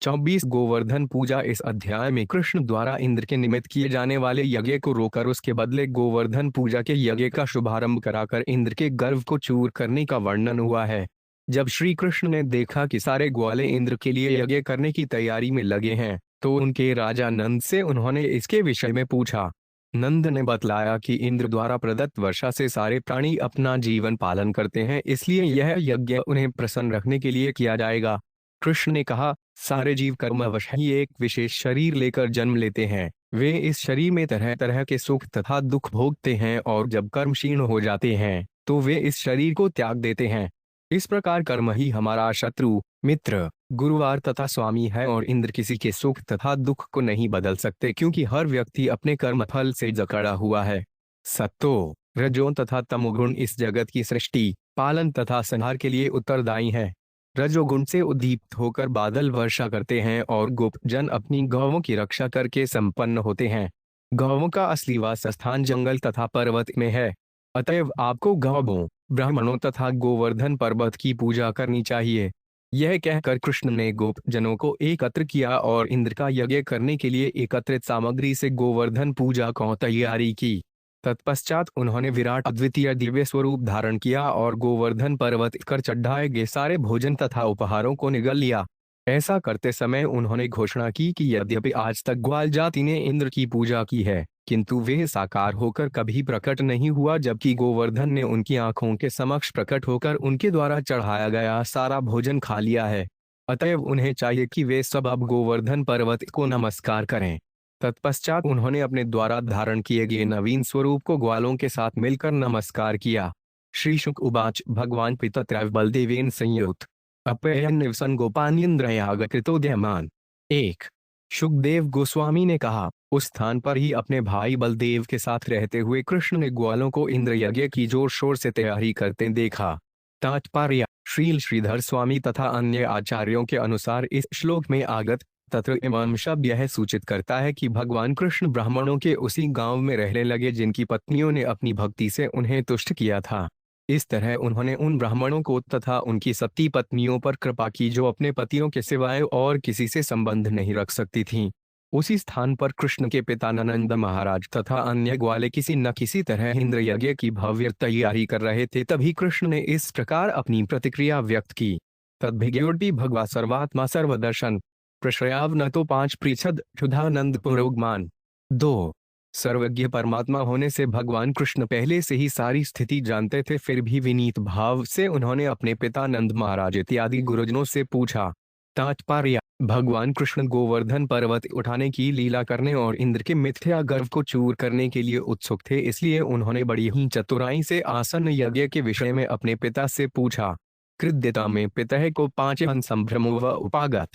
24 गोवर्धन पूजा। इस अध्याय में कृष्ण द्वारा इंद्र के निमित्त किए जाने वाले यज्ञ को रोकर उसके बदले गोवर्धन पूजा के यज्ञ का शुभारंभ कराकर इंद्र के गर्व को चूर करने का वर्णन हुआ है। जब श्री कृष्ण ने देखा कि सारे ग्वाले इंद्र के लिए यज्ञ करने की तैयारी में लगे हैं, तो उनके राजा नंद से उन्होंने इसके विषय में पूछा। नंद ने बतलाया कि इंद्र द्वारा प्रदत्त वर्षा से सारे प्राणी अपना जीवन पालन करते हैं, इसलिए यह यज्ञ उन्हें प्रसन्न रखने के लिए किया जाएगा। कृष्ण ने कहा, सारे जीव कर्मवश ही एक विशेष शरीर लेकर जन्म लेते हैं। वे इस शरीर में तरह तरह के सुख तथा दुख भोगते हैं और जब कर्म क्षीण हो जाते हैं तो वे इस शरीर को त्याग देते हैं। इस प्रकार कर्म ही हमारा शत्रु, मित्र, गुरुवार तथा स्वामी है और इंद्र किसी के सुख तथा दुख को नहीं बदल सकते, क्योंकि हर व्यक्ति अपने कर्म फल से जकड़ा हुआ है। सत्तो, रजो तथा तमोगुण इस जगत की सृष्टि, पालन तथा संहार के लिए उत्तरदायी है। रजोगुण से उद्दीप्त होकर बादल वर्षा करते हैं और गोप जन अपनी गौवों की रक्षा करके संपन्न होते हैं। गौवों का असली वास स्थान जंगल तथा पर्वत में है, अतएव आपको गौवों, ब्राह्मणों तथा गोवर्धन पर्वत की पूजा करनी चाहिए। यह कहकर कृष्ण ने गोप जनों को एकत्र किया और इंद्र का यज्ञ करने के लिए एकत्रित सामग्री से गोवर्धन पूजा को तैयारी की। तत्पश्चात उन्होंने विराट अद्वितीय दिव्य स्वरूप धारण किया और गोवर्धन पर्वत कर चढ़ाए गए सारे भोजन तथा उपहारों को निगल लिया। ऐसा करते समय उन्होंने घोषणा की कि यद्यपि आज तक ग्वाल जाति ने इंद्र की पूजा की है, किंतु वे साकार होकर कभी प्रकट नहीं हुआ, जबकि गोवर्धन ने उनकी आंखों के समक्ष प्रकट होकर उनके द्वारा चढ़ाया गया सारा भोजन खा लिया है। अतएव उन्हें चाहिए कि वे सब अब गोवर्धन पर्वत को नमस्कार करें। तत्पश्चात उन्होंने अपने द्वारा धारण किए गए नवीन स्वरूप को ग्वालों के साथ मिलकर नमस्कार किया। श्री शुक उवाच, भगवान पिता त्रैव बलदेवेन संयुत अपयन निवसन गोपान्यन्द्रयागकृतोद्यमान। 1। शुकदेव गोस्वामी ने कहा, उस स्थान पर ही अपने भाई बलदेव के साथ रहते हुए कृष्ण ने ग्वालों को इंद्र यज्ञ की जोर शोर से तैयारी करते देखा। तात्पर्य, श्रील श्रीधर स्वामी तथा अन्य आचार्यों के अनुसार इस श्लोक में आगत तत्र इमाम शब्द यह सूचित करता है कि भगवान कृष्ण ब्राह्मणों के उसी गांव में रहने लगे जिनकी पत्नियों ने अपनी भक्ति से उन्हें तुष्ट किया था। इस तरह उन्होंने उन ब्राह्मणों को तथा उनकी सती पत्नियों पर कृपा की जो अपने पतियों के सिवाय और किसी से संबंध नहीं रख सकती थीं। उसी स्थान पर कृष्ण के पिता नंद महाराज तथा अन्य ग्वाले किसी न किसी तरह इंद्र यज्ञ की भव्य तैयारी कर रहे थे। तभी कृष्ण ने इस प्रकार अपनी प्रतिक्रिया व्यक्त की। तद्भिज्ञोर्पि भगवा सर्वात्मा सर्वदर्शन प्रश्रयाव न तो 5 पृछद क्षुधानंद पुरोगमान। 2। सर्वज्ञ परमात्मा होने से भगवान कृष्ण पहले से ही सारी स्थिति जानते थे, फिर भी विनीत भाव से उन्होंने अपने पिता नंद महाराज इत्यादि गुरुजनों से पूछा। तात्पर्य, भगवान कृष्ण गोवर्धन पर्वत उठाने की लीला करने और इंद्र के मिथ्या गर्व को चूर करने के लिए उत्सुक थे, इसलिए उन्होंने बड़ी ही चतुराई से आसन यज्ञ के विषय में अपने पिता से पूछा। कृद्यता में पितः को 5 संभ्रमो व उपागत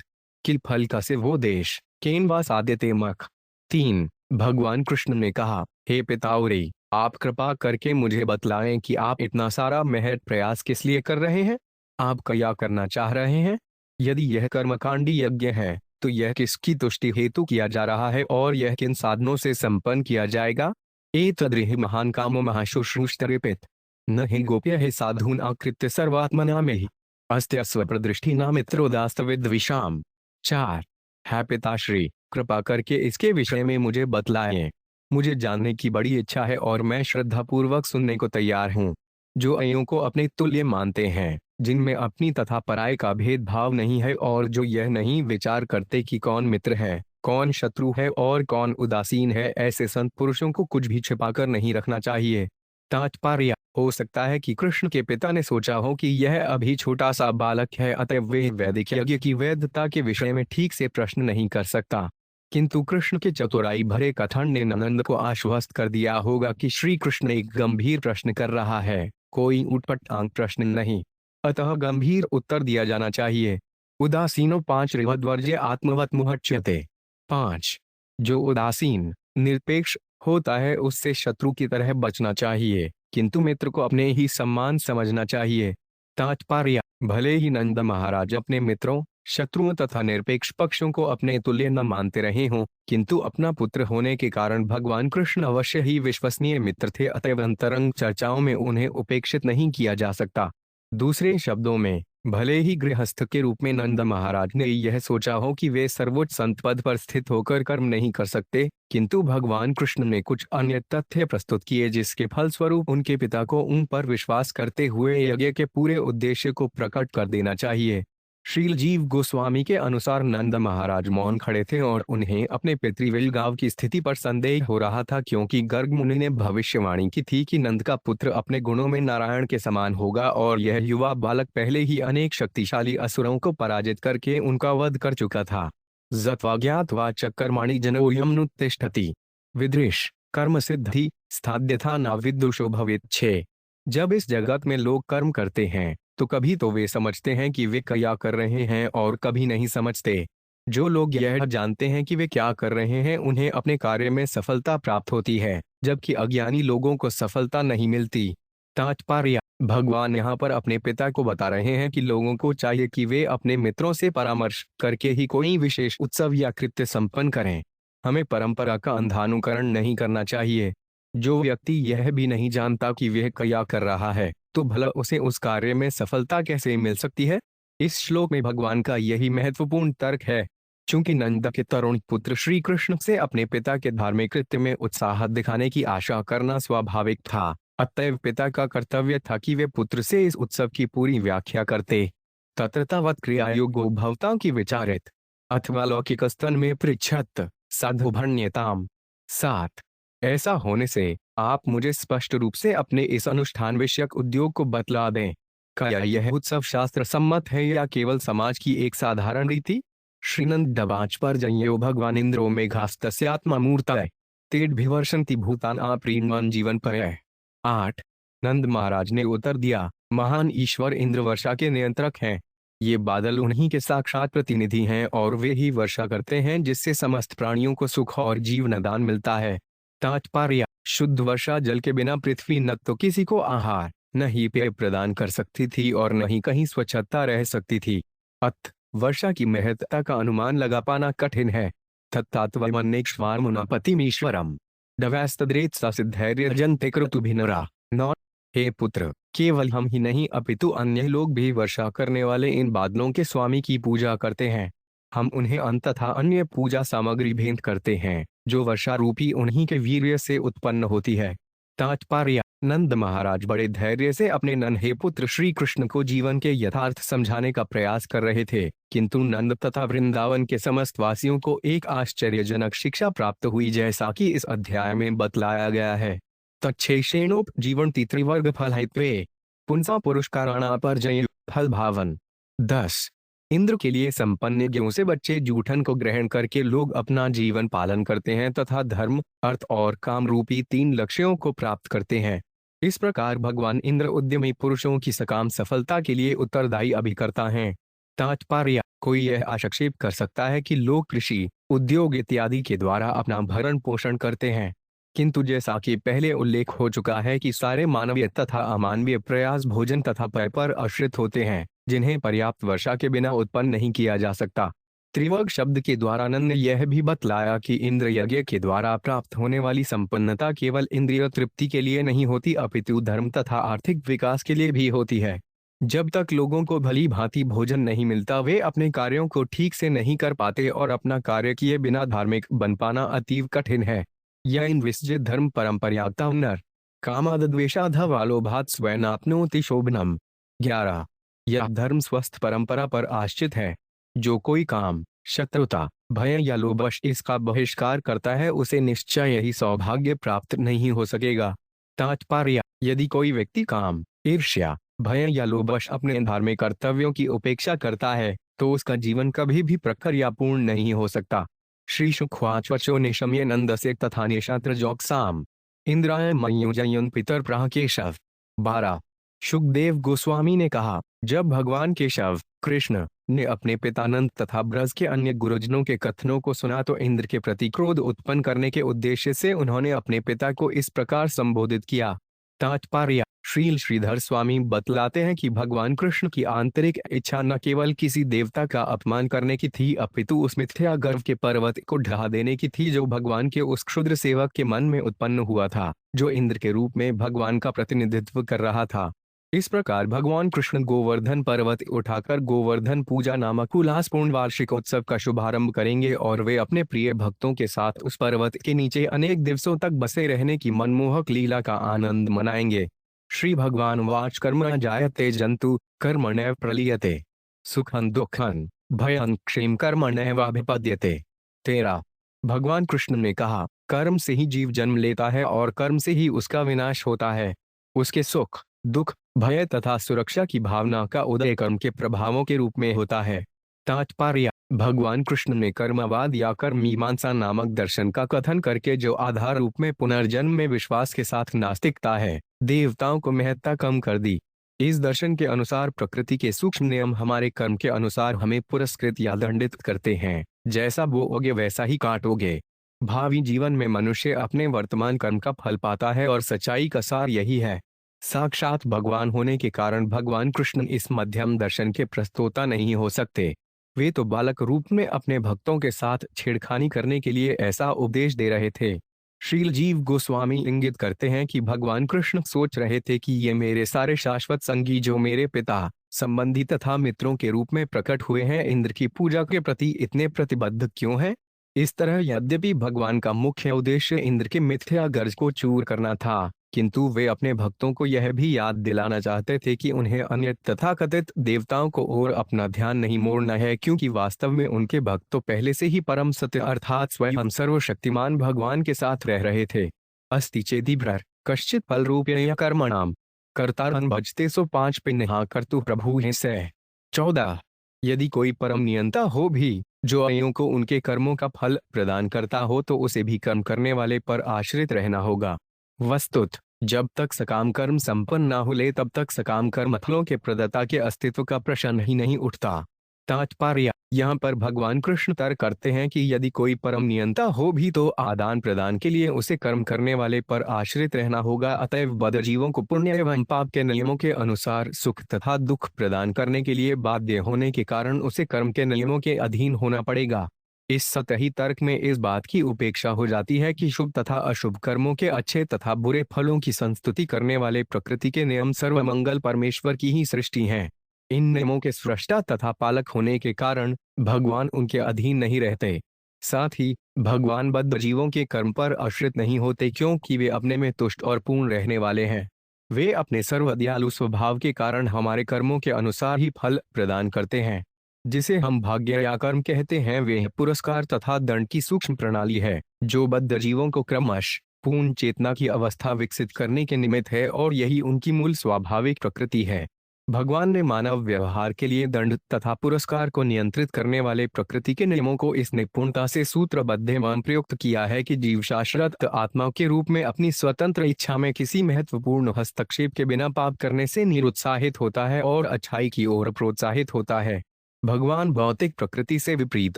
किल फल का से वो देश केनवा साध्यते मख। 3। भगवान कृष्ण ने कहा, हे पिताउरे, आप कृपा करके मुझे बतलाएं कि आप इतना सारा महत प्रयास किस लिए कर रहे हैं। आप क्या करना चाह रहे हैं? यदि यह कर्मकांडी यज्ञ है तो यह किसकी तुष्टि हेतु किया जा रहा है और यह किन साधनों से संपन्न किया जाएगा? एतद्रिहि महान कामो महाशुश्रूषतरिपित न हि गोप्य है साधून आकृत्य सर्वात्मना में ही अस्त्य स्वप्रदृष्टि नामित्रोदास्तविद विषाम। 4। है पिताश्री, कृपा करके इसके विषय में मुझे बतलाएं। मुझे जानने की बड़ी इच्छा है और मैं श्रद्धापूर्वक सुनने को तैयार हूँ। जो अयों को अपने तुल्य मानते हैं, जिनमें अपनी तथा पराये का भेदभाव नहीं है और जो यह नहीं विचार करते कि कौन मित्र है, कौन शत्रु है और कौन उदासीन है, ऐसे संत पुरुषों को कुछ भी छिपाकर नहीं रखना चाहिए। तात्पर्य, हो सकता है कि कृष्ण के पिता ने सोचा हो कि यह अभी छोटा सा बालक है, अतएव वे वैदिक यज्ञ की वैधता के विषय में ठीक से प्रश्न नहीं कर सकता। किंतु कृष्ण के चतुराई भरे कथन ने नंद को आश्वस्त कर दिया होगा कि श्री कृष्ण एक गंभीर प्रश्न कर रहा है, कोई उटपटांग प्रश्न नहीं, अतः गंभीर उत्तर दिया जाना चाहिए। उदासीनो 5 रिवद्वर्ज्य आत्मवत मुहच्यते। 5। जो उदासीन, निरपेक्ष होता है उससे शत्रु की तरह बचना चाहिए, किंतु मित्र को अपने ही सम्मान समझना चाहिए। तात्पर्य, भले ही नंद महाराज अपने मित्रों, शत्रुओं तथा निरपेक्ष पक्षों को अपने तुल्य न मानते रहे हों, किंतु अपना पुत्र होने के कारण भगवान कृष्ण अवश्य ही विश्वसनीय मित्र थे, अतएव अंतरंग चर्चाओं में उन्हें उपेक्षित नहीं किया जा सकता। दूसरे शब्दों में, भले ही गृहस्थ के रूप में नंद महाराज ने यह सोचा हो कि वे सर्वोच्च संत पद पर स्थित होकर कर्म नहीं कर सकते, किंतु भगवान कृष्ण ने कुछ अन्य तथ्य प्रस्तुत किए जिसके फलस्वरूप उनके पिता को उन पर विश्वास करते हुए यज्ञ के पूरे उद्देश्य को प्रकट कर देना चाहिए। श्रील जीव गोस्वामी के अनुसार नंद महाराज मौन खड़े थे और उन्हें अपने पितृव्य गांव की स्थिति पर संदेह हो रहा था, क्योंकि गर्ग मुनि ने भविष्यवाणी की थी कि नंद का पुत्र अपने गुणों में नारायण के समान होगा और यह युवा बालक पहले ही अनेक शक्तिशाली असुरों को पराजित करके उनका वध कर चुका था। जत्वा ज्ञात्वा चक्कर्माणि जनो यमनुत्तिष्ठति विदृश कर्म सिद्धि स्थाद्यथा न विदुषो भवेत्। 6। जब इस जगत में लोग कर्म करते हैं तो कभी तो वे समझते हैं कि वे क्या कर रहे हैं और कभी नहीं समझते। जो लोग यह जानते हैं कि वे क्या कर रहे हैं उन्हें अपने कार्य में सफलता प्राप्त होती है, जबकि अज्ञानी लोगों को सफलता नहीं मिलती। तात्पर्य: भगवान यहाँ पर अपने पिता को बता रहे हैं कि लोगों को चाहिए कि वे अपने मित्रों से परामर्श करके ही कोई विशेष उत्सव या कृत्य संपन्न करें। हमें परंपरा का अंधानुकरण नहीं करना चाहिए। जो व्यक्ति यह भी नहीं जानता कि वह क्या कर रहा है, तो भला उसे उस कार्य में सफलता कैसे मिल सकती है। इस श्लोक में भगवान का यही महत्वपूर्ण तर्क है। चूंकि नंद के तरुण पुत्र श्री कृष्ण से अपने पिता के धार्मिक कृत्य में उत्साह दिखाने की आशा करना स्वाभाविक था, अतएव पिता का कर्तव्य था कि वे पुत्र से इस उत्सव की पूरी व्याख्या करते। तत्रतावत् क्रियायोगो भवतां की विचारित अथवा लौकिक स्तन में पृच्छत साधु भण्यताम। 7। ऐसा होने से आप मुझे स्पष्ट रूप से अपने इस अनुष्ठान विषयक उद्योग को बतला दें। क्या यह उत्सव शास्त्र सम्मत है या केवल समाज की एक साधारण रीति। श्रीनंद दबाच पर जयो भगवान इंद्रो मेघास्तस्यात्मा मूर्तय तेड्भिवर्षन्ति भूतान आप्रीणवान जीवन पर। 8। नंद महाराज ने उत्तर दिया, महान ईश्वर इंद्र वर्षा के नियंत्रक हैं। ये बादल उन्हीं के साक्षात प्रतिनिधि हैं और वे ही वर्षा करते हैं जिससे समस्त प्राणियों को सुख और जीवनदान मिलता है। तात्पर्य: शुद्ध वर्षा जल के बिना पृथ्वी न तो किसी को आहार, न ही पेय प्रदान कर सकती थी और न ही कहीं स्वच्छता रह सकती थी। अत वर्षा की महत्ता का अनुमान लगा पाना कठिन है। तत्तात्वमन्येक्ष्वार्मुनापतिमीश्वरम डवैस्तद्रेत सिद्धैर्य जन्ते क्रतुभिनरा। 9। हे पुत्र, केवल हम ही नहीं अपितु अन्य लोग भी वर्षा करने वाले इन बादलों के स्वामी की पूजा करते हैं। हम उन्हें अन्न तथा अन्य पूजा सामग्री भेंट करते हैं जो वर्षा रूपी उन्हीं के वीर्य से उत्पन्न होती है। तात्पर्य: नंद महाराज बड़े धैर्य से अपने नन्हे पुत्र श्री कृष्ण को जीवन के यथार्थ समझाने का प्रयास कर रहे थे, किंतु नंद तथा वृंदावन के समस्त वासियों को एक आश्चर्यजनक शिक्षा प्राप्त हुई, जैसा कि इस अध्याय में बतलाया गया है। तच्छेषेणोप जीवन्ति त्रिवर्ग फलहित्वे पुंसा पुरस्काराणा पर जय फल भावन। 10। इंद्र के लिए संपन्न यज्ञों से बच्चे जूठन को ग्रहण करके लोग अपना जीवन पालन करते हैं तथा धर्म, अर्थ और काम रूपी 3 लक्ष्यों को प्राप्त करते हैं। इस प्रकार भगवान इंद्र उद्यमी पुरुषों की सकाम सफलता के लिए उत्तरदायी अभिकर्ता हैं। तात्पर्य: कोई यह आक्षेप कर सकता है कि लोग कृषि, उद्योग इत्यादि के द्वारा अपना भरण पोषण करते हैं, किंतु जैसा कि पहले उल्लेख हो चुका है कि सारे मानवीय तथा अमानवीय प्रयास भोजन तथा पेय पर आश्रित होते हैं, जिन्हें पर्याप्त वर्षा के बिना उत्पन्न नहीं किया जा सकता। त्रिवर्ग शब्द के द्वारा नंद ने यह भी बतलाया कि इंद्र यज्ञ के द्वारा प्राप्त होने वाली संपन्नता केवल इंद्रिय तृप्ति के लिए नहीं होती, अपितु धर्म तथा आर्थिक विकास के लिए भी होती है। जब तक लोगों को भली भांति भोजन नहीं मिलता, वे अपने कार्यों को ठीक से नहीं कर पाते और अपना कार्य किए बिना धार्मिक बन पाना अतीव कठिन है। यह विसृज्य धर्म परंपरायाता नर कामाद्वेषाधवालोभात् स्वयनाप्नोति शोभनम। 11। यह धर्म स्वस्थ परंपरा पर आश्रित है। जो कोई काम, शत्रुता, भय या लोभवश इसका बहिष्कार करता है उसे निश्चय ही सौभाग्य प्राप्त नहीं हो सकेगा। तात्पर्य: यदि कोई व्यक्ति काम, ईर्ष्या, भय या लोभवश अपने धार्मिक कर्तव्यों की उपेक्षा करता है तो उसका जीवन कभी भी प्रखर या पूर्ण नहीं हो सकता। श्री शुक्वाचवचो निशम्य नंदस्य तथा निशात्र जोक्साम इंद्राय मयुजयन पितर प्राह केशव। 12। शुकदेव गोस्वामी ने कहा, जब भगवान केशव कृष्ण ने अपने पिता नंद तथा ब्रज के अन्य गुरुजनों के कथनों को सुना तो इंद्र के प्रति क्रोध उत्पन्न करने के उद्देश्य से उन्होंने अपने पिता को इस प्रकार संबोधित किया। तात्पर्य: श्रील श्रीधर स्वामी बतलाते हैं कि भगवान कृष्ण की आंतरिक इच्छा न केवल किसी देवता का अपमान करने की थी, अपितु उस मिथ्या गर्व के पर्वत को ढहा देने की थी जो भगवान के उस क्षुद्र सेवक के मन में उत्पन्न हुआ था, जो इंद्र के रूप में भगवान का प्रतिनिधित्व कर रहा था। इस प्रकार भगवान कृष्ण गोवर्धन पर्वत उठाकर गोवर्धन पूजा नामक उल्लासपूर्ण वार्षिक उत्सव का शुभारंभ करेंगे और वे अपने प्रिय भक्तों के साथ उस पर्वत के नीचे अनेक दिवसों तक बसे रहने की मनमोहक लीला का आनंद मनाएंगे। श्री भगवान वाच कर्म न जायते जंतु कर्मण्येव प्रलीयते सुखं दुखं भयं क्षेम कर्मण्येवाभिपद्यते। 13। भगवान कृष्ण ने कहा, कर्म से ही जीव जन्म लेता है और कर्म से ही उसका विनाश होता है। उसके सुख, दुख, भय तथा सुरक्षा की भावना का उदय कर्म के प्रभावों के रूप में होता है। तात्पर्य: भगवान कृष्ण ने कर्मवाद या कर्म मीमांसा नामक दर्शन का कथन करके जो आधार रूप में पुनर्जन्म में विश्वास के साथ नास्तिकता है, देवताओं को महत्ता कम कर दी। इस दर्शन के अनुसार प्रकृति के सूक्ष्म नियम हमारे कर्म के अनुसार हमें पुरस्कृत या दंडित करते हैं। जैसा बोओगे वैसा ही काटोगे। भावी जीवन में मनुष्य अपने वर्तमान कर्म का फल पाता है और सच्चाई का सार यही है। साक्षात भगवान होने के कारण भगवान कृष्ण इस मध्यम दर्शन के प्रस्तोता नहीं हो सकते। वे तो बालक रूप में अपने भक्तों के साथ छेड़खानी करने के लिए ऐसा उपदेश दे रहे थे। श्रील जीव गोस्वामी इंगित करते हैं कि भगवान कृष्ण सोच रहे थे कि ये मेरे सारे शाश्वत संगी जो मेरे पिता, संबंधी तथा मित्रों के रूप में प्रकट हुए हैं, इंद्र की पूजा के प्रति इतने प्रतिबद्ध क्यों हैं? इस तरह यद्यपि भगवान का मुख्य उद्देश्य इंद्र के मिथ्या गर्ज को चूर करना था, किंतु वे अपने भक्तों को यह भी याद दिलाना चाहते थे कि उन्हें अन्य तथाकथित देवताओं को और अपना ध्यान नहीं मोड़ना है, क्योंकि वास्तव में उनके भक्त तो पहले से ही परम सत्य अर्थात स्वयं सर्वशक्तिमान भगवान के साथ रह रहे थे। अस्ति चेदि भ्रर कश्चित फल रूपेण कर्मणाम कर्तारं भजते सो 5 पिन्हा कर्तु प्रभु है सह। 14। यदि कोई परम नियंता हो भी जो अयों को उनके कर्मों का फल प्रदान करता हो तो उसे भी कर्म करने वाले पर आश्रित रहना होगा। वस्तुत जब तक सकाम कर्म संपन्न न हो ले तब तक सकाम कर्म फलों के प्रदाता के अस्तित्व का प्रश्न ही नहीं उठता। तात्पर्य: यहाँ पर भगवान कृष्ण तर्क करते हैं कि यदि कोई परम नियंता हो भी तो आदान प्रदान के लिए उसे कर्म करने वाले पर आश्रित रहना होगा। अतएव बद्ध जीवों को पुण्य एवं पाप के नियमों के अनुसार सुख तथा दुख प्रदान करने के लिए बाध्य होने के कारण उसे कर्म के नियमों के अधीन होना पड़ेगा। इस सतही तर्क में इस बात की उपेक्षा हो जाती है कि शुभ तथा अशुभ कर्मों के अच्छे तथा बुरे फलों की संस्तुति करने वाले प्रकृति के नियम सर्वमंगल परमेश्वर की ही सृष्टि हैं। इन नियमों के सृष्टा तथा पालक होने के कारण भगवान उनके अधीन नहीं रहते। साथ ही भगवान बद्ध जीवों के कर्म पर आश्रित नहीं होते, क्योंकि वे अपने में तुष्ट और पूर्ण रहने वाले हैं। वे अपने सर्वदयालु स्वभाव के कारण हमारे कर्मों के अनुसार ही फल प्रदान करते हैं। जिसे हम भाग्य या कर्म कहते हैं वे पुरस्कार तथा दंड की सूक्ष्म प्रणाली है, जो बद्ध जीवों को क्रमश पूर्ण चेतना की अवस्था विकसित करने के निमित्त है और यही उनकी मूल स्वाभाविक प्रकृति है। भगवान ने मानव व्यवहार के लिए दंड तथा पुरस्कार को नियंत्रित करने वाले प्रकृति के नियमों को इस निपुणता से सूत्रबद्ध एवं प्रयुक्त किया है कि जीव शाश्वत आत्मा के रूप में अपनी स्वतंत्र इच्छा में किसी महत्वपूर्ण हस्तक्षेप के बिना पाप करने से निरुत्साहित होता है और अच्छाई की ओर प्रोत्साहित होता है। भगवान भौतिक प्रकृति से विपरीत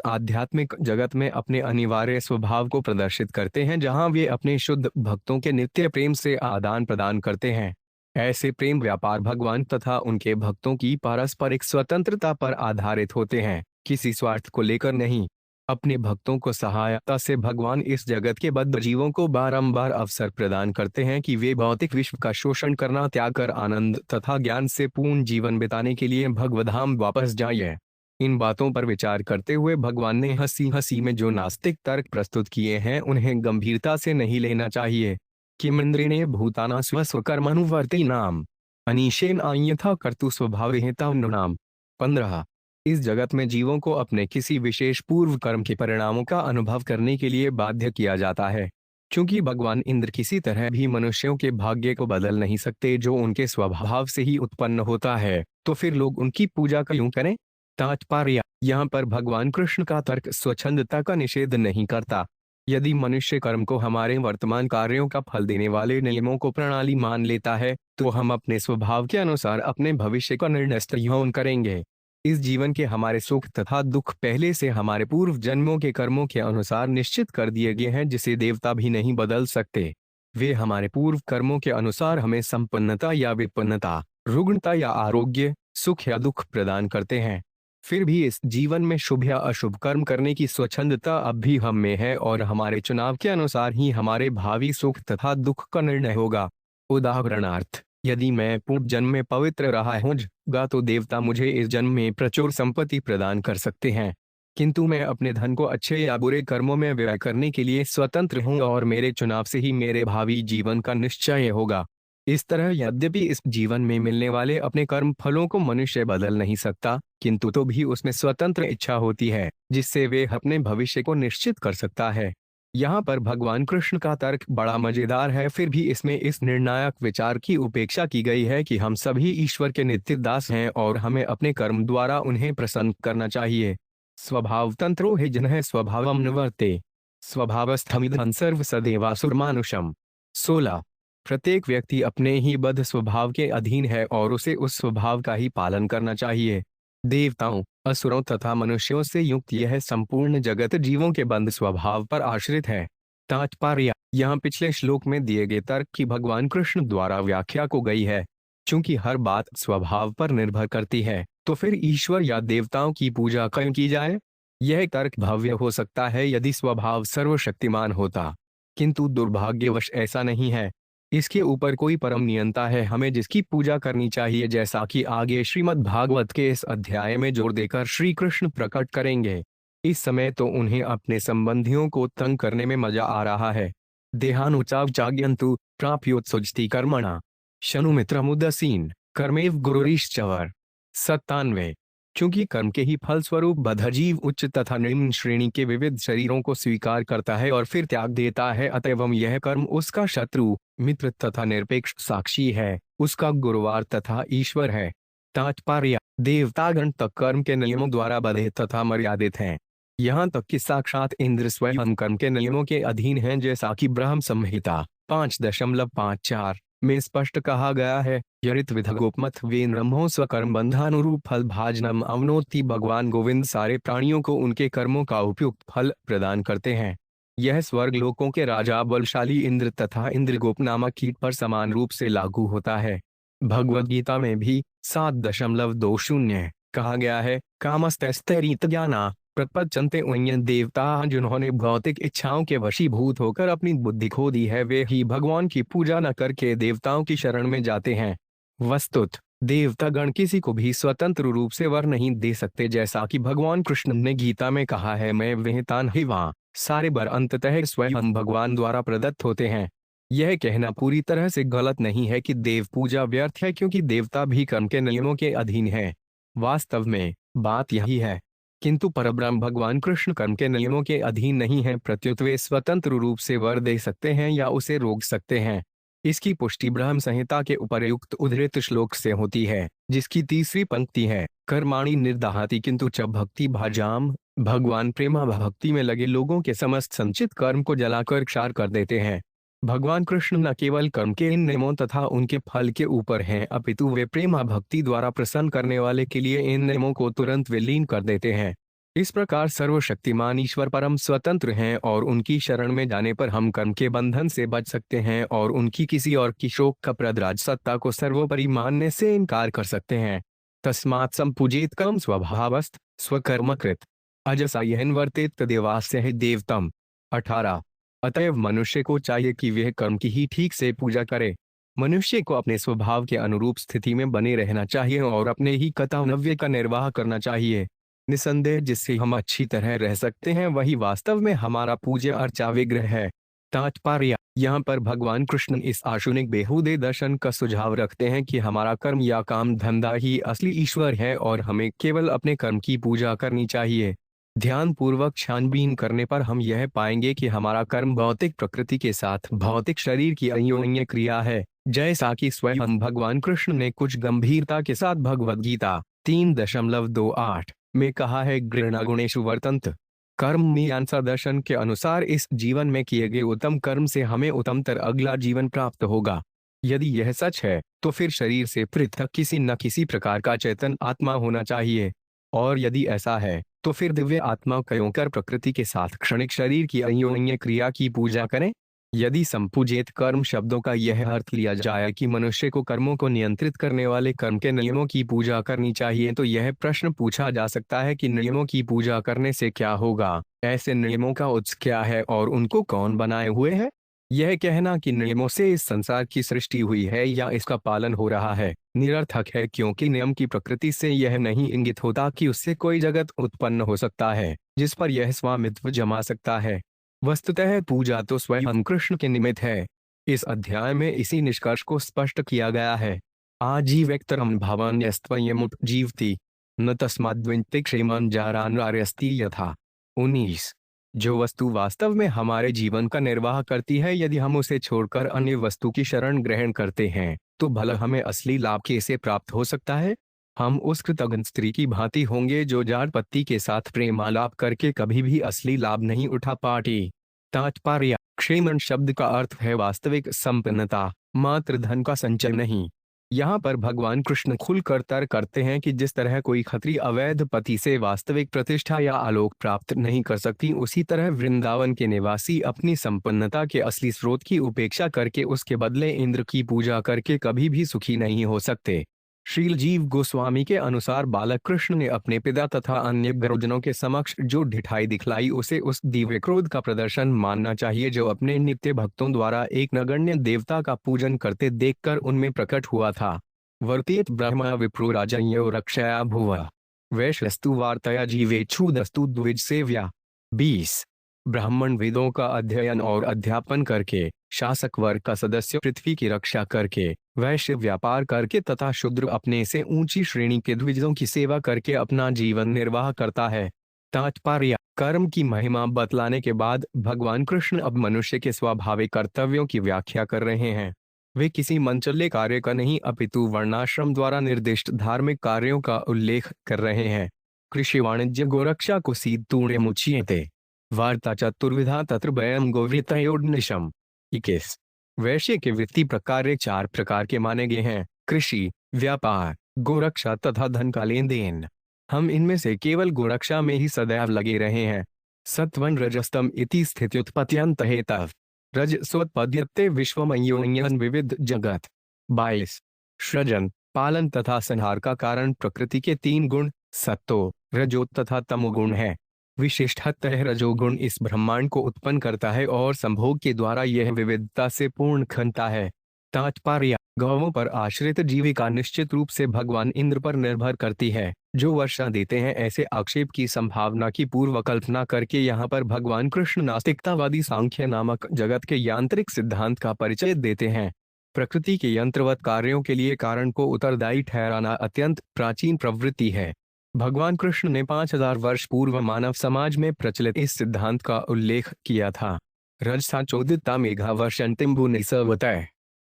आध्यात्मिक जगत में अपने अनिवार्य स्वभाव को प्रदर्शित करते हैं, जहां वे अपने शुद्ध भक्तों के नित्य प्रेम से आदान प्रदान करते हैं। ऐसे प्रेम व्यापार भगवान तथा उनके भक्तों की पारस्परिक स्वतंत्रता पर आधारित होते हैं, किसी स्वार्थ को लेकर नहीं। अपने भक्तों को सहायता से भगवान इस जगत के बद्ध जीवों को बारंबार अवसर प्रदान करते हैं कि वे भौतिक विश्व का शोषण करना त्याग कर आनंद तथा ज्ञान से पूर्ण जीवन बिताने के लिए भगवधाम वापस जाएं। इन बातों पर विचार करते हुए भगवान ने हंसी हंसी में जो नास्तिक तर्क प्रस्तुत किए हैं उन्हें गंभीरता से नहीं लेना चाहिए। किमिंद्रिणे भूताना स्वस्वकर्मानुवर्ती नाम अनीशेन अन्यथा कर्तु स्वभावहिता नाम। 15। इस जगत में जीवों को अपने किसी विशेष पूर्व कर्म के परिणामों का अनुभव करने के लिए बाध्य किया जाता है। क्योंकि भगवान इंद्र किसी तरह भी मनुष्यों के भाग्य को बदल नहीं सकते, जो उनके स्वभाव से ही उत्पन्न होता है, तो फिर लोग उनकी पूजा क्यों करें? तात्पर्य: यहाँ पर भगवान कृष्ण का तर्क स्वच्छंदता का निषेध नहीं करता। यदि मनुष्य कर्म को हमारे वर्तमान कार्यों का फल देने वाले नियमों को प्रणाली मान लेता है तो हम अपने स्वभाव के अनुसार अपने भविष्य का निर्णय यौन करेंगे। इस जीवन के हमारे सुख तथा दुख पहले से हमारे पूर्व जन्मों के कर्मों के अनुसार निश्चित कर दिए गए हैं, जिसे देवता भी नहीं बदल सकते। वे हमारे पूर्व कर्मों के अनुसार हमें संपन्नता या विपन्नता, रुग्णता या आरोग्य, सुख या दुख प्रदान करते हैं। फिर भी इस जीवन में शुभ या अशुभ कर्म करने की स्वच्छंदता अब भी हम में है और हमारे चुनाव के अनुसार ही हमारे भावी सुख तथा दुख का निर्णय होगा। उदाहरणार्थ, यदि मैं पूर्व जन्म में पवित्र रहा हूँगा तो देवता मुझे इस जन्म में प्रचुर संपत्ति प्रदान कर सकते हैं। किंतु मैं अपने धन को अच्छे या बुरे कर्मों में व्यय करने के लिए स्वतंत्र हूँ और मेरे चुनाव से ही मेरे भावी जीवन का निश्चय होगा। इस तरह यद्यपि इस जीवन में मिलने वाले अपने कर्म फलों को मनुष्य बदल नहीं सकता, किंतु तो भी उसमें स्वतंत्र इच्छा होती है जिससे वे अपने भविष्य को निश्चित कर सकता है। यहाँ पर भगवान कृष्ण का तर्क बड़ा मजेदार है, फिर भी इसमें इस निर्णायक विचार की उपेक्षा की गई है कि हम सभी ईश्वर के नित्य दास हैं और हमें अपने कर्म द्वारा उन्हें प्रसन्न करना चाहिए। स्वभाव तंत्रो हि जनः स्वभावम निवर्ते स्वभावस्थमिदं सर्व सदेवासुर मानुषम। 16। प्रत्येक व्यक्ति अपने ही बद्ध स्वभाव के अधीन है और उसे उस स्वभाव का ही पालन करना चाहिए। देवताओं, असुरों तथा मनुष्यों से युक्त यह संपूर्ण जगत जीवों के बंद स्वभाव पर आश्रित है। तात्पर्य: यहाँ पिछले श्लोक में दिए गए तर्क की भगवान कृष्ण द्वारा व्याख्या को गई है। चूंकि हर बात स्वभाव पर निर्भर करती है, तो फिर ईश्वर या देवताओं की पूजा क्यों की जाए? यह तर्क भव्य हो सकता है यदि स्वभाव सर्वशक्तिमान होता, किंतु दुर्भाग्यवश ऐसा नहीं है। इसके ऊपर कोई परम नियंता है हमें जिसकी पूजा करनी चाहिए, जैसा कि आगे श्रीमद् भागवत के इस अध्याय में जोर देकर श्री कृष्ण प्रकट करेंगे। इस समय तो उन्हें अपने संबंधियों को तंग करने में मजा आ रहा है। देहानुचाव चाग्यंतु प्राप्योत्सुजति कर्मणा शनुमित्रमुदसीन कर्मेव गुरुरीश्चवर। 97। चूंकि कर्म के ही फलस्वरूप बद्धजीव उच्च तथा निम्न श्रेणी के विविध शरीरों को स्वीकार करता है और फिर त्याग देता है, अतएव यह कर्म उसका शत्रु, मित्र तथा निरपेक्ष साक्षी है, उसका गुरुवार तथा ईश्वर है। तात्पर्य: देवतागण तक कर्म के नियमों द्वारा बंधे तथा मर्यादित हैं। यहाँ तक कि साक्षात इंद्र स्वयं कर्म के नियमों के अधीन हैं, जैसा कि ब्रह्म संहिता 5.54 में स्पष्ट कहा गया है। यरित विधगोपमथ वेन ब्रह्मो स्वकर्म बंधानुरूप फल भाजनम अवनोति। भगवान गोविंद सारे प्राणियों को उनके कर्मों का उपयुक्त फल प्रदान करते हैं। यह स्वर्ग लोकों के राजा बलशाली इंद्र तथा इंद्रगोप नामक कीट पर समान रूप से लागू होता है। भगवद गीता में भी 7.20 कहा गया है, कामस्तैस्तैरित ज्ञाना प्रपंचन्ते उन्यं देवता। जिन्होंने भौतिक इच्छाओं के वशीभूत होकर अपनी बुद्धि खो दी है, वे ही भगवान की पूजा न करके देवताओं की शरण में जाते हैं। वस्तुत देवतागण किसी को भी स्वतंत्र रूप से वर नहीं दे सकते, जैसा कि भगवान कृष्ण ने गीता में कहा है, मैं विहितान ही वहाँ। सारे वर अंततः स्वयं भगवान द्वारा प्रदत्त होते हैं। यह कहना पूरी तरह से गलत नहीं है कि देव पूजा व्यर्थ है, क्योंकि देवता भी कर्म के नियमों के अधीन है। वास्तव में बात यही है। किंतु परब्रह्म भगवान कृष्ण कर्म के नियमों के अधीन नहीं है, प्रत्युत वे स्वतंत्र रूप से वर दे सकते हैं या उसे रोक सकते हैं। इसकी पुष्टि ब्रह्म संहिता के उपर्युक्त उद्धृत श्लोक से होती है, जिसकी तीसरी पंक्ति है, कर्माणि निर्दहति किंतु च भक्ति भाजाम। भगवान प्रेमा भक्ति में लगे लोगों के समस्त संचित कर्म को जलाकर क्षार कर देते हैं। भगवान कृष्ण न केवल कर्म के इन नियमों तथा उनके फल के ऊपर हैं, अपितु वे प्रेमा भक्ति द्वारा प्रसन्न करने वाले के लिए इन नियमों को तुरंत विलीन कर देते हैं। इस प्रकार सर्वशक्तिमान ईश्वर परम स्वतंत्र हैं और उनकी शरण में जाने पर हम कर्म के बंधन से बच सकते हैं और उनकी किसी और की शोक कप्रद राज सत्ता को सर्वोपरि मानने से इनकार कर सकते हैं। तस्मात् संपूजित कर्म स्वभावस्त स्वकर्मकृत अजसा यह वर्तेत तदेवास्य ही देवतम। 18। अतएव मनुष्य को चाहिए कि वह कर्म की ही ठीक से पूजा करे। मनुष्य को अपने स्वभाव के अनुरूप स्थिति में बने रहना चाहिए और अपने ही कर्तव्य का निर्वाह करना चाहिए। निसंदेह जिससे हम अच्छी तरह रह सकते हैं वही वास्तव में हमारा पूज्य अर्चा विग्रह है। तात्पर्य: यहाँ पर भगवान कृष्ण इस आशुनिक बेहुदे दर्शन का सुझाव रखते हैं कि हमारा कर्म या काम धंधा ही असली ईश्वर है और हमें केवल अपने कर्म की पूजा करनी चाहिए। ध्यान पूर्वक छानबीन करने पर हम यह पाएंगे कि हमारा कर्म भौतिक प्रकृति के साथ भौतिक शरीर की अन्योन्य क्रिया है, जैसा कि स्वयं भगवान कृष्ण ने कुछ गंभीरता के साथ भगवद गीता 3.28 में कहा है, गृणागुणेषु वर्तन्त। कर्म मीमांसा दर्शन के अनुसार इस जीवन में किए गए उत्तम कर्म से हमें उत्तमतर अगला जीवन प्राप्त होगा। यदि यह सच है तो फिर शरीर से पृथक किसी न किसी प्रकार का चेतन आत्मा होना चाहिए, और यदि ऐसा है तो फिर दिव्य आत्मा क्यों कर प्रकृति के साथ क्षणिक शरीर की अन्योन्य क्रिया की पूजा करें? यदि संपूजित कर्म शब्दों का यह अर्थ लिया जाए कि मनुष्य को कर्मों को नियंत्रित करने वाले कर्म के नियमों की पूजा करनी चाहिए, तो यह प्रश्न पूछा जा सकता है कि नियमों की पूजा करने से क्या होगा? ऐसे नियमों का उत्स क्या है और उनको कौन बनाए हुए है? यह कहना कि नियमों से इस संसार की सृष्टि हुई है या इसका पालन हो रहा है निरर्थक है, क्योंकि नियम की प्रकृति से यह नहीं इंगित होता कि उससे कोई जगत उत्पन्न हो सकता है जिस पर यह स्वामित्व जमा सकता है। वस्तुतः पूजा तो स्वयं कृष्ण के निमित्त है। इस अध्याय में इसी निष्कर्ष को स्पष्ट किया गया है। आजीवेक्तरम भवान्यस्त्वयमुप जीवति न तस्माद्विन्ते क्षेमं जारान्वार्यस्ति यथा। 19। जो वस्तु वास्तव में हमारे जीवन का निर्वाह करती है, यदि हम उसे छोड़कर अन्य वस्तु की शरण ग्रहण करते हैं तो भला हमें असली लाभ कैसे प्राप्त हो सकता है। हम उस कृतघ्न स्त्री की भांति होंगे जो जाड़ पत्ती के साथ प्रेमालाप करके कभी भी असली लाभ नहीं उठा पाती। तात्पर्य: क्षेमन शब्द का अर्थ है वास्तविक संपन्नता, मात्र धन का संचय नहीं। यहाँ पर भगवान कृष्ण खुलकर तर्क करते हैं कि जिस तरह कोई क्षत्रिय अवैध पति से वास्तविक प्रतिष्ठा या आलोक प्राप्त नहीं कर सकती, उसी तरह वृंदावन के निवासी अपनी संपन्नता के असली स्रोत की उपेक्षा करके उसके बदले इंद्र की पूजा करके कभी भी सुखी नहीं हो सकते। श्रील जीव गोस्वामी के अनुसार बालक कृष्ण ने अपने पिता तथा अन्य गुरुजनों के समक्ष जो ढिठाई दिखलाई उसे उस दिव्य क्रोध का प्रदर्शन मानना चाहिए जो अपने नित्य भक्तों द्वारा एक नगण्य देवता का पूजन करते देखकर उनमें प्रकट हुआ था। वर्तेत ब्रह्मा विप्रो राजन्यो रक्षया भुवा वैश्यस्तु वार्तया जीवेच्छुदस्तु द्विज सेव्या। 20। ब्राह्मण वेदों का अध्ययन और अध्यापन करके, शासक वर्ग का सदस्य पृथ्वी की रक्षा करके, वैश्य व्यापार करके तथा शूद्र अपने से ऊंची श्रेणी के द्विजों की सेवा करके अपना जीवन निर्वाह करता है। तात्पर्य: कर्म की महिमा बतलाने के बाद भगवान कृष्ण अब मनुष्य के स्वाभाविक कर्तव्यों की व्याख्या कर रहे हैं। वे किसी मनचले कार्य का नहीं अपितु वर्णाश्रम द्वारा निर्दिष्ट धार्मिक कार्यों का उल्लेख कर रहे हैं। कृषि वाणिज्य गोरक्षा को सीतूणे मुच्यते वार्ता चतुर्विधा तत्र वयम गोवृतयोर्निशम। 21। वैश्य के वृत्ति प्रकार 4 प्रकार के माने गए हैं: कृषि, व्यापार, गोरक्षा तथा धन का लेन देन। हम इनमें से केवल गोरक्षा में ही सदैव लगे रहे हैं। सत्वन रजस्तम इति स्थित्युत्पत्त्यन्त हेतव रज सोत्पद्यते विश्वमयोन्यन विविध जगत। 22। सृजन, पालन तथा संहार का कारण प्रकृति के 3 गुण सत्तो, रजो तथा तमोगुण है। विशिष्टतः रजोगुण इस ब्रह्मांड को उत्पन्न करता है और संभोग के द्वारा यह विविधता से पूर्ण खनता है। तात्पर्य: गौओं पर आश्रित जीविका निश्चित रूप से भगवान इंद्र पर निर्भर करती है जो वर्षा देते हैं। ऐसे आक्षेप की संभावना की पूर्व कल्पना करके यहाँ पर भगवान कृष्ण नास्तिकतावादी सांख्य नामक जगत के यांत्रिक सिद्धांत का परिचय देते हैं। प्रकृति के यंत्रवत कार्यों के लिए कारण को उत्तरदायी ठहराना अत्यंत प्राचीन प्रवृत्ति है। भगवान कृष्ण ने 5000 वर्ष पूर्व मानव समाज में प्रचलित इस सिद्धांत का उल्लेख किया था। रजसा चोदिता मेघा वर्षंतिम भुनिसवतः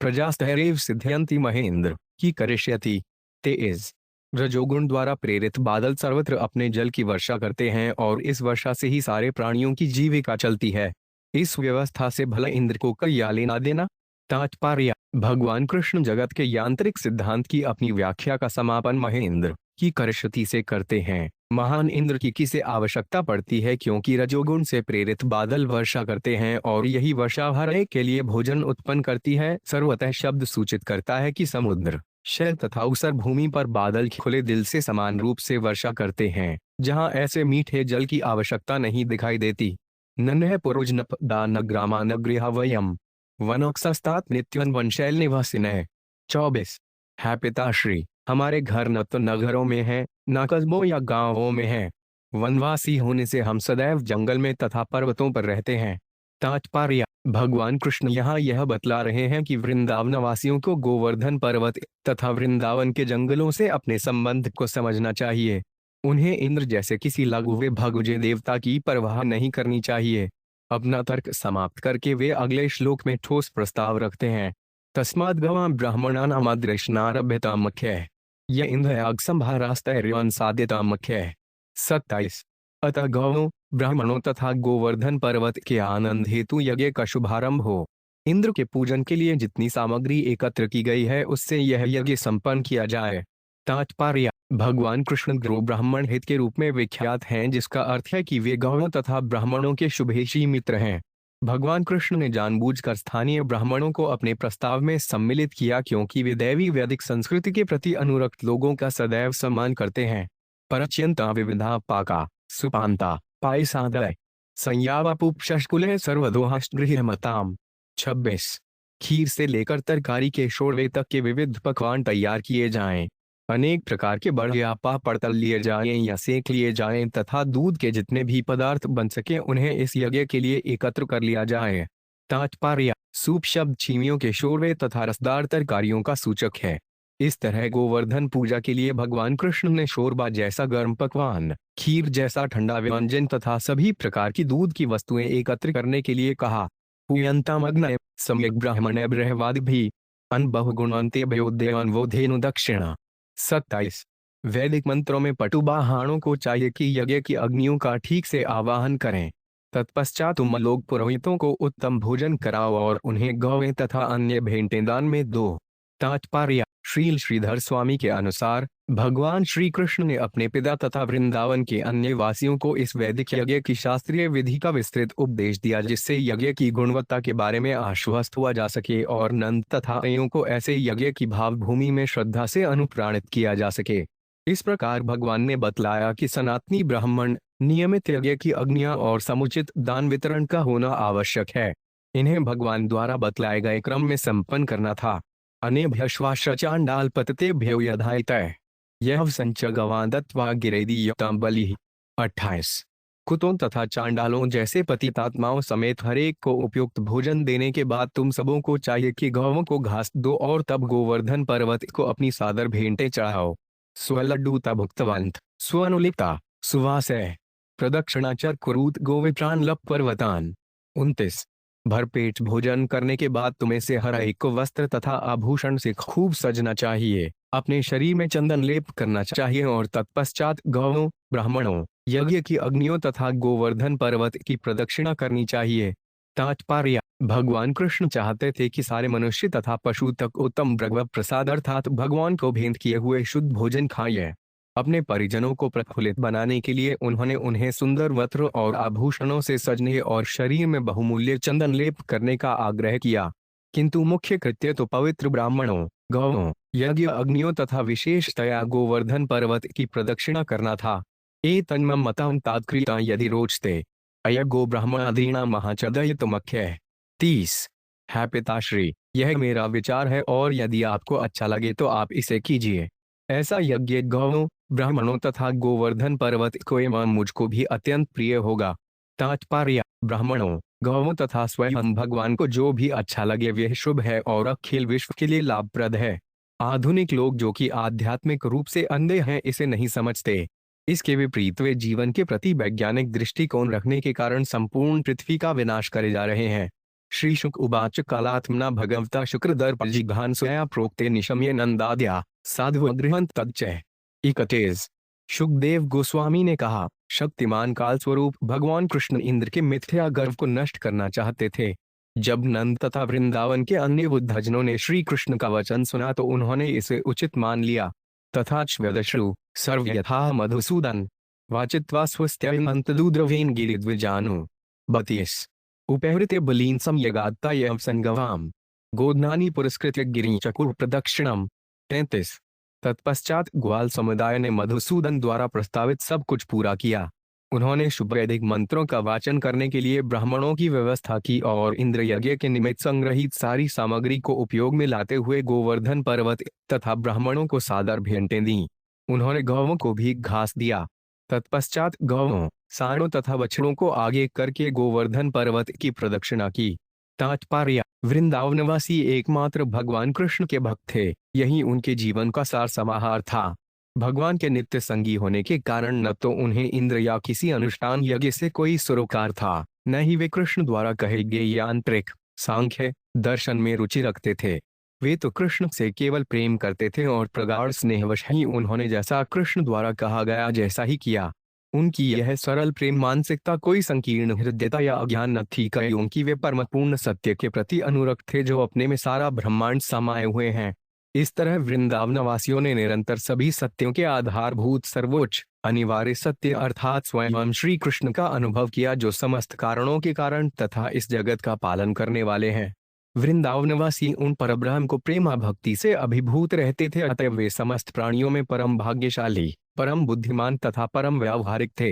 प्रजास्तैरेव सिद्ध्यन्ति महेंद्र की करिष्यति। 23। रजोगुण द्वारा प्रेरित बादल सर्वत्र अपने जल की वर्षा करते हैं और इस वर्षा से ही सारे प्राणियों की जीविका चलती है। इस व्यवस्था से भला इंद्र को क्या लेना देना। तात्पर्य: भगवान कृष्ण जगत के यांत्रिक सिद्धांत की अपनी व्याख्या का समापन महेंद्र की करिष्यति से करते हैं। महान इंद्र की किसे आवश्यकता पड़ती है, क्योंकि रजोगुण से प्रेरित बादल वर्षा करते हैं और यही वर्षा हर एक के लिए भोजन उत्पन्न करती है। सर्वतः शब्द सूचित करता है कि समुद्र, शैल तथा ऊसर भूमि पर बादल खुले दिल से समान रूप से वर्षा करते हैं, जहां ऐसे मीठे जल की आवश्यकता नहीं दिखाई देती। नन्हे पुरुजनप दान ग्रामा न गृह वयम वनोक्सस्तात नित्यन वनशैल निवासिनः। 24। है पिताश्री, हमारे घर न तो नगरों में है न कस्बों या गांवों में है। वनवासी होने से हम सदैव जंगल में तथा पर्वतों पर रहते हैं। तात्पर्य: भगवान कृष्ण यहाँ यह बतला रहे हैं कि वृंदावनवासियों को गोवर्धन पर्वत तथा वृंदावन के जंगलों से अपने संबंध को समझना चाहिए। उन्हें इंद्र जैसे किसी लघु वे भगुजे देवता की परवाह नहीं करनी चाहिए। अपना तर्क समाप्त करके वे अगले श्लोक में ठोस प्रस्ताव रखते हैं। तस्माद् गवां ब्राह्मणानामाद्रेशनारभ्यता मुख्य यह इंद्रयाग संभारास्तैर्यन साध्यता मुख्य। 27। अतः गौओं, ब्राह्मणों तथा गोवर्धन पर्वत के आनंद हेतु यज्ञ का शुभारंभ हो। इंद्र के पूजन के लिए जितनी सामग्री एकत्र की गई है उससे यह यज्ञ संपन्न किया जाए। तात्पर्य: भगवान कृष्ण गो ब्राह्मण हित के रूप में विख्यात हैं, जिसका अर्थ है कि वे गौओं तथा ब्राह्मणों के शुभेशी मित्र हैं। भगवान कृष्ण ने जानबूझकर स्थानीय ब्राह्मणों को अपने प्रस्ताव में सम्मिलित किया, क्योंकि वे दैवी वैदिक संस्कृति के प्रति अनुरक्त लोगों का सदैव सम्मान करते हैं। परच्यंता विविधा पाका सुपांता पायसादय संयावापुपशकुले सर्वदोहाष्टगृहमताम। 26। खीर से लेकर तरकारी के शोरवे तक के विविध पकवान तैयार किए जाएं। अनेक प्रकार के बड़े या पापड़ तल लिए जाएं या सेक लिए जाएं तथा दूध के जितने भी पदार्थ बन सके उन्हें इस यज्ञ के लिए एकत्र कर लिया जाए। तात्पर्य: सूप शब्द छीमियों के शोरवे तथा रसदार तरकारियों का सूचक है। इस तरह गोवर्धन पूजा के लिए भगवान कृष्ण ने शोरबा जैसा गर्म पकवान, खीर जैसा ठंडा व्यंजन तथा सभी प्रकार की दूध की वस्तुएं एकत्र करने के लिए कहा। पूयंतामग्नय सम्यक ब्राह्मणे बृहवादिभिः अन बहुगुणवन्ते भयोदयान वो धेनु दक्षिणा। 27। वैदिक मंत्रों में पटुबाहाणों को चाहिए कि यज्ञ की अग्नियों का ठीक से आवाहन करें। तत्पश्चात तुम लोग पुरोहितों को उत्तम भोजन कराओ और उन्हें गौवें तथा अन्य भेंटें दान में दो। तात्पर्य: श्रील श्रीधर स्वामी के अनुसार भगवान श्री कृष्ण ने अपने पिता तथा वृंदावन के अन्य वासियों को इस वैदिक यज्ञ की शास्त्रीय विधि का विस्तृत उपदेश दिया जिससे यज्ञ की गुणवत्ता के बारे में आश्वस्त हुआ जा सके और नंद तथा अन्यों को ऐसे यज्ञ की भावभूमि में श्रद्धा से अनुप्राणित किया जा सके। इस प्रकार भगवान ने बतलाया कि सनातनी ब्राह्मण नियमित यज्ञ की अग्नियां और समुचित दान वितरण का होना आवश्यक है। इन्हें भगवान द्वारा बतलाए गए क्रम में संपन्न करना था। अनेभ्यश्वाश्चांडाल पततेभ्यो यथायतः यह संच गवादत्वा गिरेदीयतां बलिः। 28। कुतों तथा चांडालों जैसे पतितात्माओं समेत हरेक को उपयुक्त भोजन देने के बाद तुम सबों को चाहिए कि गौओं को घास दो और तब गोवर्धन पर्वत को अपनी सादर भेंटें चढ़ाओ। स्वलड्डूता भुक्तवंत स्वनुलिप्ता सुवासय प्रदक्षिणाचर कुरुत गोवित्रान लप पर्वतान। 29। भरपेट भोजन करने के बाद तुम्हें से हर एक को वस्त्र तथा आभूषण से खूब सजना चाहिए, अपने शरीर में चंदन लेप करना चाहिए और तत्पश्चात गौओं, ब्राह्मणों, यज्ञ की अग्नियों तथा गोवर्धन पर्वत की प्रदक्षिणा करनी चाहिए। तात्पर्य: भगवान कृष्ण चाहते थे कि सारे मनुष्य तथा पशु तक उत्तम भगवत प्रसाद अर्थात भगवान को भेंट किए हुए शुद्ध भोजन खाएं। अपने परिजनों को प्रफुल्लित बनाने के लिए उन्होंने उन्हें सुंदर वस्त्र और आभूषणों से सजने और शरीर में बहुमूल्य चंदन लेप करने का आग्रह किया। किंतु मुख्य कृत्य तो पवित्र ब्राह्मणों, गौओं, यज्ञ अग्नियों तथा विशेषतया गोवर्धन पर्वत की प्रदक्षिणा करना था। एतन्मम मतं तात्कृता यदि रोचते अय गो ब्राह्मणादीना महाचदयतमख्य। 30। है पिताश्री, यह मेरा विचार है और यदि आपको अच्छा लगे तो आप इसे कीजिए। ऐसा यज्ञ गौओं, ब्राह्मणों तथा गोवर्धन पर्वत को एवं मुझको भी अत्यंत प्रिय होगा। तात्पर्य: ब्राह्मणों, गौओं तथा स्वयं भगवान को जो भी अच्छा लगे वह शुभ है और अखिल विश्व के लिए लाभप्रद है। आधुनिक लोग जो कि आध्यात्मिक रूप से अंधे हैं इसे नहीं समझते। इसके विपरीत वे जीवन के प्रति वैज्ञानिक दृष्टिकोण रखने के कारण संपूर्ण पृथ्वी का विनाश करे जा रहे हैं। श्री शुक उवाच कालात्मना भगवता शुक्रदर्पजिघान स्वया प्रोक्ते निशम्य नंदाद्या साधुगृहंत तच्चय। 31। शुकदेव गोस्वामी ने कहा, शक्तिमान काल स्वरूप भगवान कृष्ण इंद्र के मिथ्या गर्व को नष्ट करना चाहते थे। जब नंद तथा वृंदावन के अन्य बुद्धजनों ने श्री कृष्ण का वचन सुना तो उन्होंने इसे उचित मान लिया। तथा श्वेदश्रु सर्व यथा मधुसूदन वाचित्वा स्वस्त्यंतदुद्रवेन गिरिद्विजानु। 32। उपहृत्य बलीन समयगात्ता यव संगवाम गोदनानी पुरस्कृत्य गिरि चकुर प्रदक्षिणम। 33। तत्पश्चात ग्वाल समुदाय ने मधुसूदन द्वारा प्रस्तावित सब कुछ पूरा किया। उन्होंने शुभ वैदिक मंत्रों का वाचन करने के लिए ब्राह्मणों की व्यवस्था की और इंद्र यज्ञ के निमित्त संग्रहित सारी सामग्री को उपयोग में लाते हुए गोवर्धन पर्वत तथा ब्राह्मणों को सादर भेंटें दी। उन्होंने गौओं को भी घास दिया। तत्पश्चात गौओं, सांडों तथा बछड़ों को आगे करके गोवर्धन पर्वत की प्रदक्षिणा की। तात्पर्य: वृंदावनवासी एकमात्र भगवान कृष्ण के भक्त थे, यही उनके जीवन का सार समाहार था। भगवान के नित्य संगी होने के कारण न तो उन्हें इंद्र या किसी अनुष्ठान यज्ञ से कोई सरोकार था, न ही वे कृष्ण द्वारा कहे गए यांत्रिक सांख्य दर्शन में रुचि रखते थे। वे तो कृष्ण से केवल प्रेम करते थे और प्रगाढ़ स्नेहवश ही उन्होंने जैसा कृष्ण द्वारा कहा गया जैसा ही किया। उनकी यह सरल प्रेम मानसिकता कोई संकीर्ण हृदयता या अज्ञान न थी, क्योंकि वे परमपूर्ण सत्य के प्रति अनुरक्त थे जो अपने में सारा ब्रह्मांड समाये हुए हैं। इस तरह वृंदावनवासियों ने निरंतर सभी सत्यों के आधारभूत सर्वोच्च अनिवार्य सत्य अर्थात स्वयं श्री कृष्ण का अनुभव किया जो समस्त कारणों के कारण तथा इस जगत का पालन करने वाले हैं। वृंदावनवासी उन परब्रह्म को प्रेमा भक्ति से अभिभूत रहते थे, अतः वे समस्त प्राणियों में परम भाग्यशाली, परम बुद्धिमान तथा परम व्यावहारिक थे।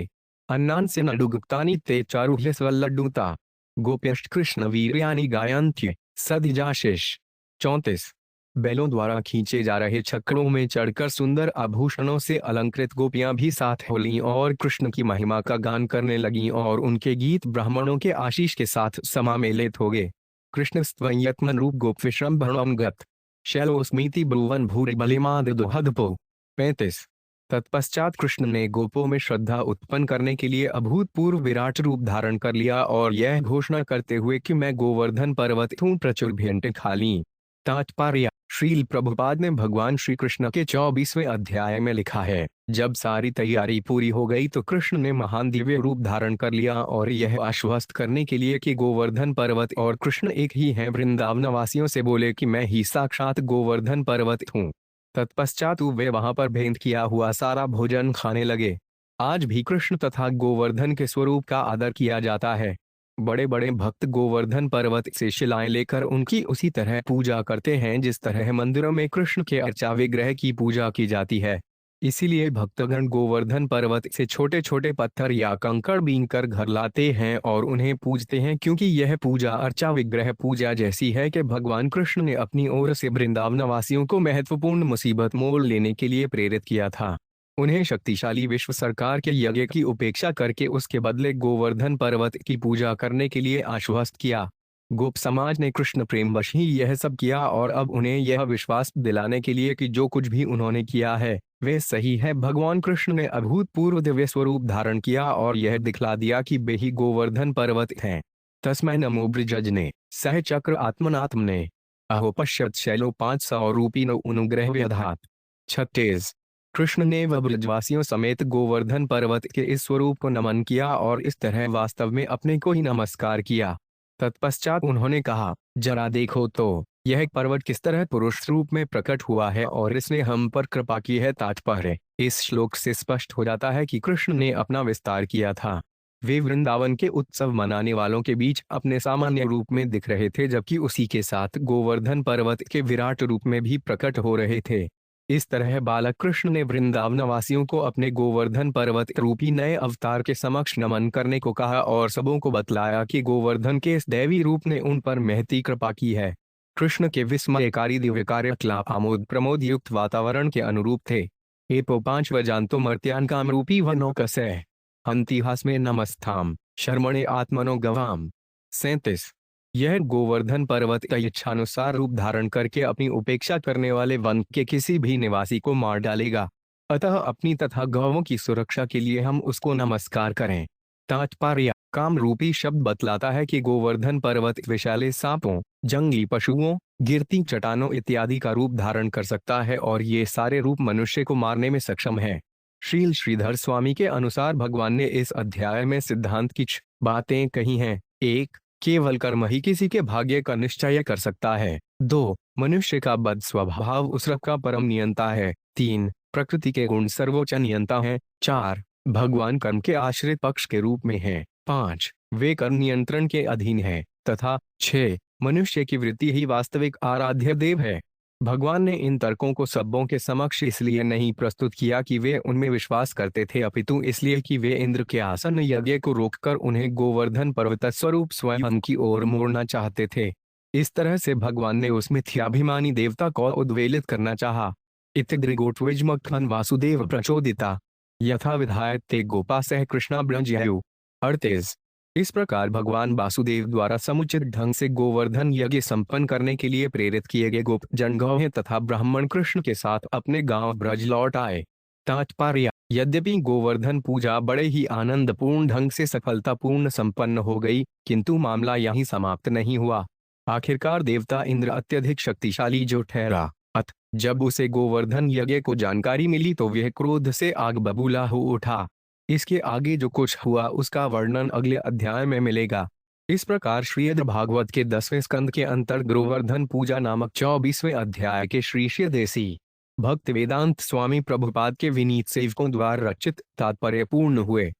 अन्नान से नडुगुप्तानि ते चारुह्य स्वल्लड्डूता गोप्यश्च कृष्ण वीर्यानि गायन्त्य। सदिजाशिष 34। बैलों द्वारा खींचे जा रहे छकड़ों में चढ़कर सुंदर आभूषणों से अलंकृत गोपियां भी साथ होलीं और कृष्ण की महिमा का गान करने लगीं और उनके गीत ब्राह्मणों के आशीष के साथ समामेलित हो गए। कृष्ण स्वयत्मन रूप गोप विश्रम्भरणं गत शैलोस्मीति ब्रुवन् भूरि बलिमाद दुहदपो 35। तत्पश्चात कृष्ण ने गोपों में श्रद्धा उत्पन्न करने के लिए अभूतपूर्व विराट रूप धारण कर लिया और यह घोषणा करते हुए कि मैं गोवर्धन पर्वत हूँ प्रचुर भेंटें खा लीं। तात्पर्य: श्रील प्रभुपाद ने भगवान श्री कृष्ण के 24वें अध्याय में लिखा है, जब सारी तैयारी पूरी हो गई तो कृष्ण ने महान दिव्य रूप धारण कर लिया और यह आश्वस्त करने के लिए कि गोवर्धन पर्वत और कृष्ण एक ही हैं, वृंदावन वासियों से बोले कि मैं ही साक्षात गोवर्धन पर्वत हूँ। तत्पश्चात वे वहां पर भेंट किया हुआ सारा भोजन खाने लगे। आज भी कृष्ण तथा गोवर्धन के स्वरूप का आदर किया जाता है। बड़े बड़े भक्त गोवर्धन पर्वत से शिलाएं लेकर उनकी उसी तरह पूजा करते हैं जिस तरह मंदिरों में कृष्ण के अर्चा विग्रह की पूजा की जाती है। इसीलिए भक्तगण गोवर्धन पर्वत से छोटे छोटे पत्थर या कंकड़ बीन कर घर लाते हैं और उन्हें पूजते हैं, क्योंकि यह पूजा अर्चा विग्रह पूजा जैसी है कि भगवान कृष्ण ने अपनी ओर से वृंदावन वासियों को महत्वपूर्ण मुसीबत मोल लेने के लिए प्रेरित किया था। उन्हें शक्तिशाली विश्व सरकार के यज्ञ की उपेक्षा करके उसके बदले गोवर्धन पर्वत की पूजा करने के लिए आश्वस्त किया। गोप समाज ने कृष्ण प्रेमवश ही यह सब किया और अब उन्हें यह विश्वास दिलाने के लिए कि जो कुछ भी उन्होंने किया है वे सही है, भगवान कृष्ण ने अभूतपूर्व दिव्य स्वरूप धारण किया और यह दिखला दिया कि वे ही गोवर्धन पर्वत हैं। तस्मै नमो ब्रजजने सह चक्र आत्मनात्मने अहो पश्यत शैलो 500 रूपीनो अनुग्रह व्यधात 36। कृष्ण ने वह ब्रजवासियों समेत गोवर्धन पर्वत के इस स्वरूप को नमन किया और इस तरह वास्तव में अपने को ही नमस्कार किया। तत्पश्चात उन्होंने कहा, जरा देखो तो यह पर्वत किस तरह पुरुष रूप में प्रकट हुआ है और इसने हम पर कृपा की है। तात्पर्य: इस श्लोक से स्पष्ट हो जाता है कि कृष्ण ने अपना विस्तार किया था। वे वृंदावन के उत्सव मनाने वालों के बीच अपने सामान्य रूप में दिख रहे थे, जबकि उसी के साथ गोवर्धन पर्वत के विराट रूप में भी प्रकट हो रहे थे। इस तरह बालक कृष्ण ने वृंदावन वासियों को अपने गोवर्धन पर्वत रूपी नए अवतार के समक्ष नमन करने को कहा और सबों को बतलाया कि गोवर्धन के इस दैवी रूप ने उन पर महती कृपा की है। कृष्ण के विस्मयकारी दिव्य कार्यकलाप आमोद प्रमोद युक्त वातावरण के अनुरूप थे। एपो 5 वजान्तो मर्त्यान काम रूपी वनोकसः हंतिहास में नमस्थाम शर्मणे आत्मनो गवाम 37। यह गोवर्धन पर्वत का इच्छानुसार रूप धारण करके अपनी उपेक्षा करने वाले वन के किसी भी निवासी को मार डालेगा, अतः अपनी तथा गौओं की सुरक्षा के लिए हम उसको नमस्कार करें। तात्पर्य: काम रूपी शब्द बतलाता है कि गोवर्धन पर्वत विशाले सांपों, जंगली पशुओं, गिरती चट्टानों इत्यादि का रूप धारण कर सकता है और ये सारे रूप मनुष्य को मारने में सक्षम है। श्रील श्रीधर स्वामी के अनुसार भगवान ने इस अध्याय में सिद्धांत की बातें कही हैं। 1. केवल कर्म ही किसी के भाग्य का निश्चय कर सकता है। 2. मनुष्य का बद स्वभाव उसका का परम नियंता है। 3. प्रकृति के गुण सर्वोच्च नियंता है। 4. भगवान कर्म के आश्रित पक्ष के रूप में है। 5. वे कर्म नियंत्रण के अधीन है। तथा 6. मनुष्य की वृत्ति ही वास्तविक आराध्य देव है। भगवान ने इन तर्कों को सबों के समक्ष इसलिए नहीं प्रस्तुत किया कि वे उनमें विश्वास करते थे, अपितु इसलिए कि वे इंद्र के आसन यज्ञ को रोककर उन्हें गोवर्धन पर्वत स्वरूप स्वयं की ओर मोड़ना चाहते थे। इस तरह से भगवान ने उस मिथ्याभिमानी देवता को उद्वेलित करना चाहा। इत्रिगोट्विजमखन वासुदेव प्रचोदिता यथा विधायत ते गोपा सह कृष्णा ब्रजयु 38। इस प्रकार भगवान वासुदेव द्वारा समुचित ढंग से गोवर्धन यज्ञ संपन्न करने के लिए प्रेरित किए गए गोप जन गौएं तथा ब्राह्मण कृष्ण के साथ अपने गांव ब्रज लौट आए। तात्पर्य: यद्यपि गोवर्धन पूजा बड़े ही आनंदपूर्ण ढंग से सफलतापूर्ण संपन्न हो गई, किंतु मामला यहीं समाप्त नहीं हुआ। आखिरकार देवता इंद्र अत्यधिक शक्तिशाली जो ठहरा, जब उसे गोवर्धन यज्ञ को जानकारी मिली तो वह क्रोध से आग बबूला हो उठा। इसके आगे जो कुछ हुआ उसका वर्णन अगले अध्याय में मिलेगा। इस प्रकार श्रीमद् भागवत के 10वें स्कंद के अंतर्गत गोवर्धन पूजा नामक 24वें अध्याय के श्री देसी भक्त वेदांत स्वामी प्रभुपाद के विनीत सेवकों द्वारा रचित तात्पर्य पूर्ण हुए।